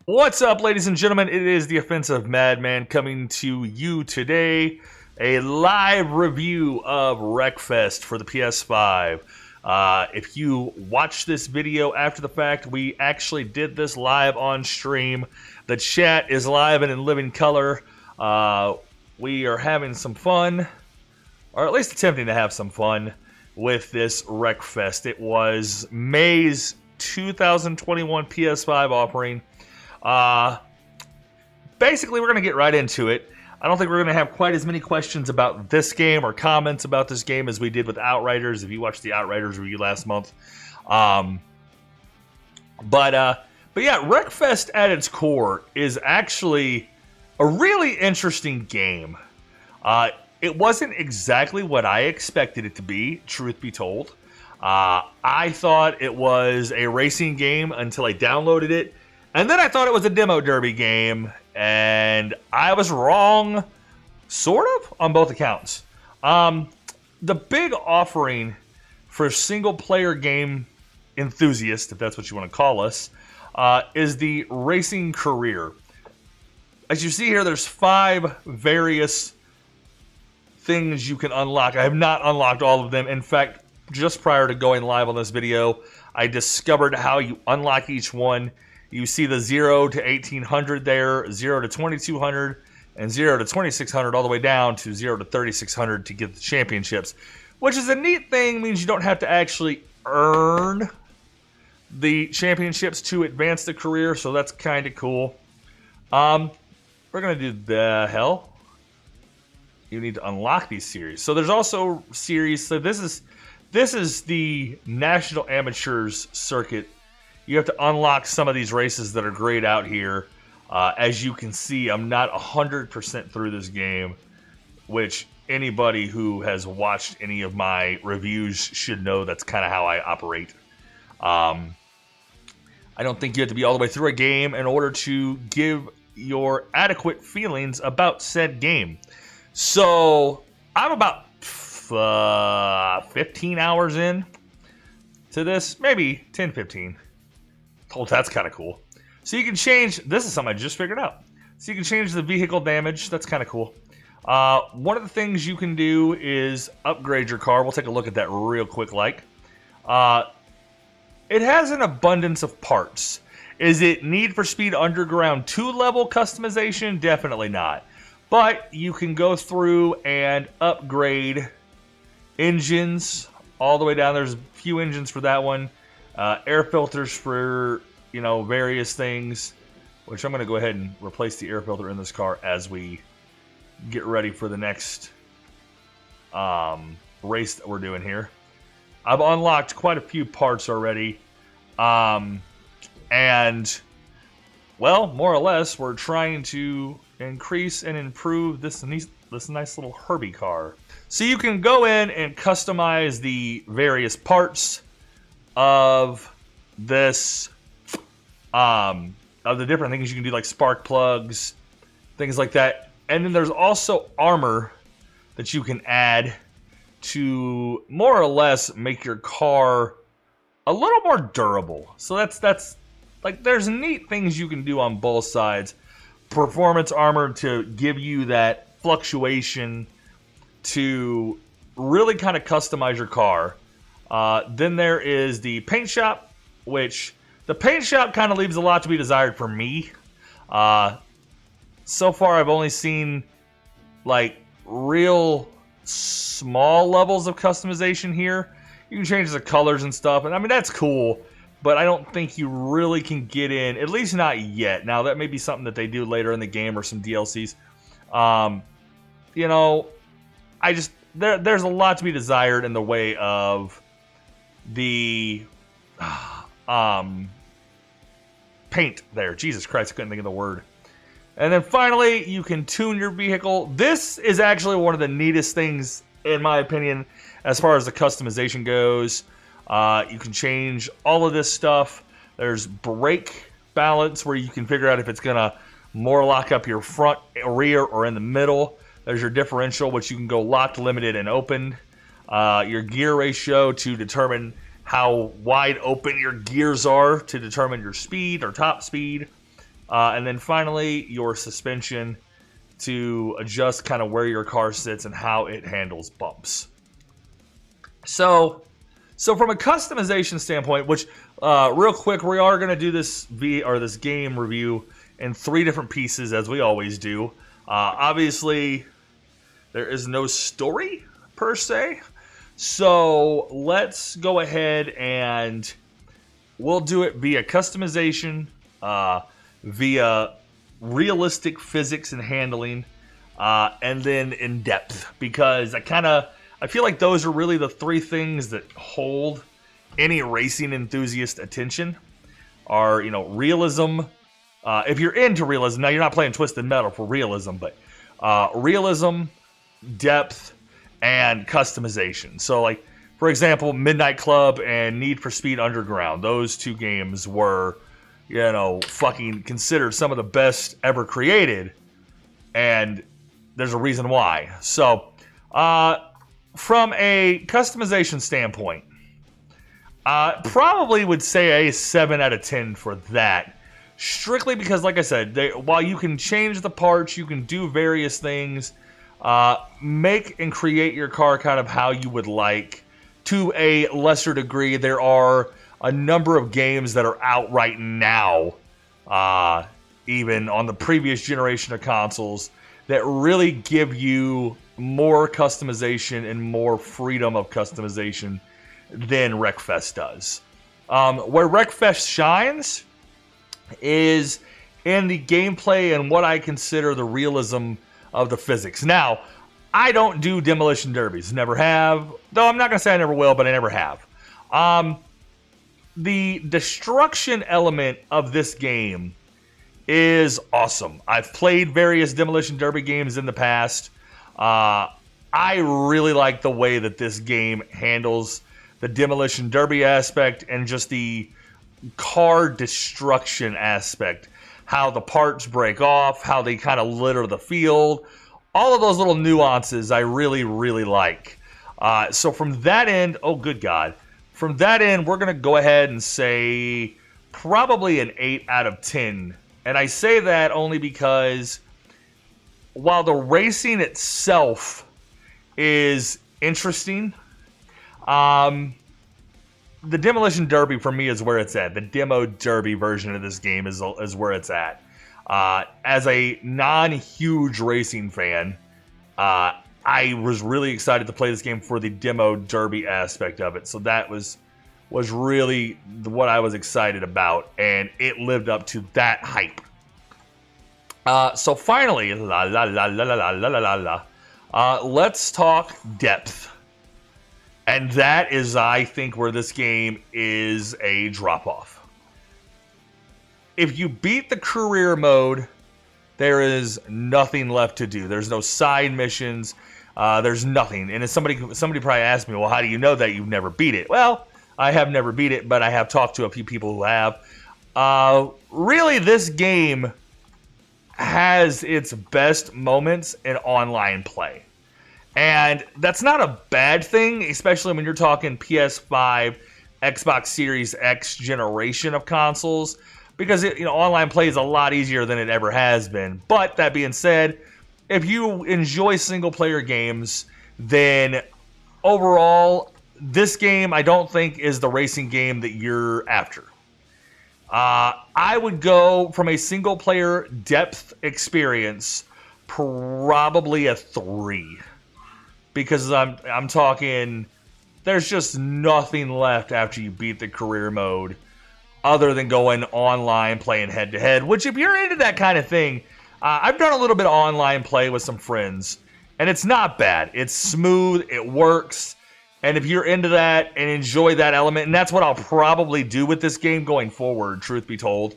What's up, ladies and gentlemen? It is the Offensive Madman coming to you today. A live review of Wreckfest for the PS5. If you watch this video after the fact, we actually did this live on stream. The chat is live and in living color. We are having some fun, or at least attempting to have some fun with this Wreckfest. It was May's 2021 PS5 offering. Basically, we're going to get right into it. I don't think we're going to have quite as many questions about this game or comments about this game as we did with Outriders, if you watched the Outriders review last month. But yeah, Wreckfest at its core is actually a really interesting game. It wasn't exactly what I expected it to be, truth be told. I thought it was a racing game until I downloaded it. And then I thought it was a demo derby game, and I was wrong, sort of, on both accounts. The big offering for single-player game enthusiasts, if that's what you want to call us, is the Racing Career. As you see here, there's 5 various things you can unlock. I have not unlocked all of them. In fact, just prior to going live on this video, I discovered how you unlock each one. You see the 0 to 1800 there, 0 to 2200, and 0 to 2600, all the way down to 0 to 3600 to get the championships. Which is a neat thing, means you don't have to actually earn the championships to advance the career, so that's kind of cool. We're going to do the hell. You need to unlock these series. So there's also series, so this is the National Amateurs Circuit. You have to unlock some of these races that are great out here. As you can see, I'm not 100% through this game, which anybody who has watched any of my reviews should know that's kind of how I operate. I don't think you have to be all the way through a game in order to give your adequate feelings about said game. So I'm about 15 hours in to this, maybe 10, 15. Oh, that's kind of cool. So you can change, this is something I just figured out. So you can change the vehicle damage. That's kind of cool. One of the things you can do is upgrade your car. We'll take a look at that real quick. It has an abundance of parts. Is it Need for Speed Underground 2 level customization? Definitely not. But you can go through and upgrade engines all the way down. There's a few engines for that one. Air filters for, various things, which I'm going to go ahead and replace the air filter in this car as we get ready for the next race that we're doing here. I've unlocked quite a few parts already, and, well, more or less, we're trying to increase and improve this nice little Herbie car. So you can go in and customize the various parts of this, of the different things you can do, like spark plugs, things like that. And then there's also armor that you can add to more or less make your car a little more durable. So that's like, there's neat things you can do on both sides. Performance armor to give you that fluctuation to really kind of customize your car. Then there is the paint shop, which the paint shop kind of leaves a lot to be desired for me. So far, I've only seen like real small levels of customization here. You can change the colors and stuff, and I mean, that's cool, but I don't think you really can get in, at least not yet. Now, that may be something that they do later in the game or some DLCs. There's a lot to be desired in the way of the paint there. Jesus Christ, I couldn't think of the word. And then finally, you can tune your vehicle. This is actually one of the neatest things, in my opinion, as far as the customization goes. You can change all of this stuff. There's brake balance, where you can figure out if it's going to more lock up your front, rear, or in the middle. There's your differential, which you can go locked, limited, and opened. your gear ratio to determine how wide open your gears are to determine your speed or top speed. And then finally, your suspension to adjust kind of where your car sits and how it handles bumps. So from a customization standpoint, which real quick, we are going to do this this game review in 3 different pieces as we always do. Obviously, there is no story per se, so let's go ahead and we'll do it via customization, via realistic physics and handling, and then in depth, because I feel like those are really the 3 things that hold any racing enthusiast attention. Are, realism. If you're into realism, now you're not playing Twisted Metal for realism, but realism, depth, and customization. So, like, for example, Midnight Club and Need for Speed Underground, those 2 games were, fucking considered some of the best ever created, and there's a reason why. So, from a customization standpoint, probably would say a 7 out of 10 for that. Strictly because, like I said, while you can change the parts, you can do various things, make and create your car kind of how you would like. To a lesser degree, there are a number of games that are out right now, even on the previous generation of consoles, that really give you more customization and more freedom of customization than Wreckfest does. Where Wreckfest shines is in the gameplay and what I consider the realism of the physics. Now, I don't do demolition derbies. Never have. Though I'm not going to say I never will, but I never have. The destruction element of this game is awesome. I've played various demolition derby games in the past. I really like the way that this game handles the demolition derby aspect and just the car destruction aspect. How the parts break off, how they kind of litter the field. All of those little nuances I really, really like. So from that end, oh good God. From that end, we're going to go ahead and say probably an 8 out of 10. And I say that only because while the racing itself is interesting, the Demolition Derby for me is where it's at. The Demo Derby version of this game is where it's at. As a non-huge racing fan, I was really excited to play this game for the Demo Derby aspect of it. So that was really what I was excited about, and it lived up to that hype. So finally, let's talk depth. And that is, I think, where this game is a drop-off. If you beat the career mode, there is nothing left to do. There's no side missions. There's nothing. And if somebody probably asked me, well, how do you know that you've never beat it? Well, I have never beat it, but I have talked to a few people who have. Really, this game has its best moments in online play. And that's not a bad thing, especially when you're talking PS5, Xbox Series X generation of consoles, because online play is a lot easier than it ever has been. But that being said, if you enjoy single-player games, then overall, this game I don't think is the racing game that you're after. I would go from a single-player depth experience, probably a 3. Because I'm talking, there's just nothing left after you beat the career mode other than going online, playing head-to-head, which if you're into that kind of thing, I've done a little bit of online play with some friends, and it's not bad. It's smooth, it works, and if you're into that and enjoy that element, and that's what I'll probably do with this game going forward, truth be told,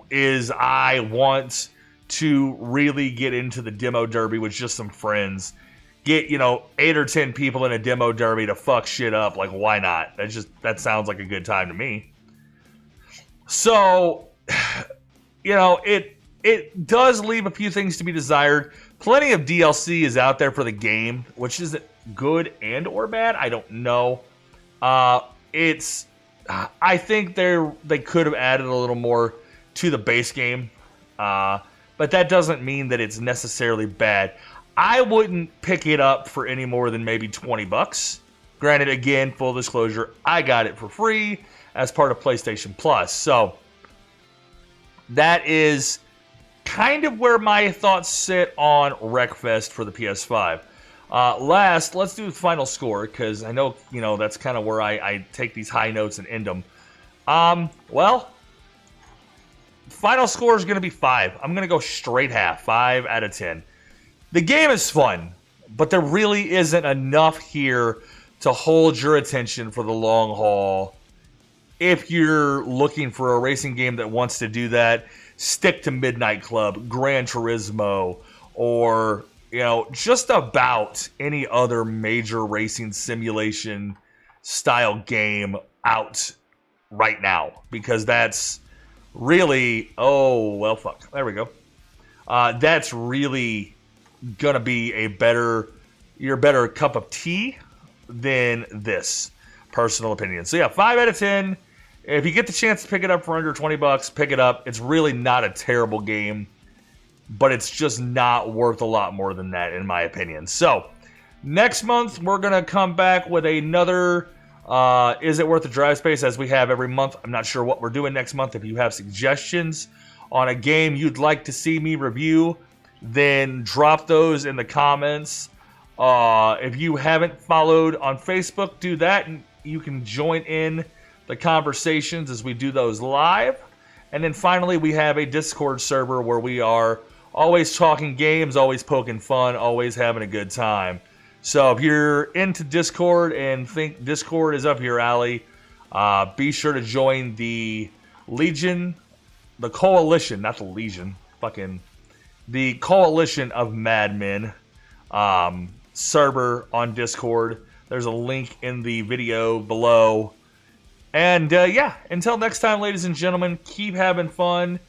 is I want to really get into the demo derby with just some friends. Get 8 or 10 people in a demo derby to fuck shit up. Like, why not? That sounds like a good time to me. So, it does leave a few things to be desired. Plenty of DLC is out there for the game, which isn't good and or bad. I don't know. I think they could have added a little more to the base game, but that doesn't mean that it's necessarily bad. I wouldn't pick it up for any more than maybe $20. Granted, again, full disclosure, I got it for free as part of PlayStation Plus. So that is kind of where my thoughts sit on Wreckfest for the PS5. Last, let's do the final score, because I know, that's kind of where I take these high notes and end them. Well, final score is going to be 5. I'm going to go straight half, 5 out of 10. The game is fun, but there really isn't enough here to hold your attention for the long haul. If you're looking for a racing game that wants to do that, stick to Midnight Club, Gran Turismo, or just about any other major racing simulation style game out right now, because that's really, there we go. That's really gonna be your better cup of tea than this, personal opinion. So yeah, 5 out of 10. If you get the chance to pick it up for under $20, pick it up. It's really not a terrible game, but it's just not worth a lot more than that, in my opinion. So, next month, we're going to come back with another Is It Worth the Drive Space, as we have every month. I'm not sure what we're doing next month. If you have suggestions on a game you'd like to see me review, then drop those in the comments. If you haven't followed on Facebook, do that, and you can join in the conversations as we do those live. And then finally, we have a Discord server where we are always talking games, always poking fun, always having a good time. So if you're into Discord and think Discord is up your alley, be sure to join the Legion, the Coalition, not the Legion, the Coalition of Madmen server on Discord. There's a link in the video below. And yeah, until next time, ladies and gentlemen, keep having fun.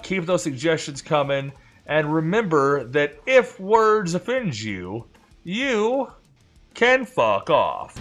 Keep those suggestions coming. And remember that if words offend you, you can fuck off.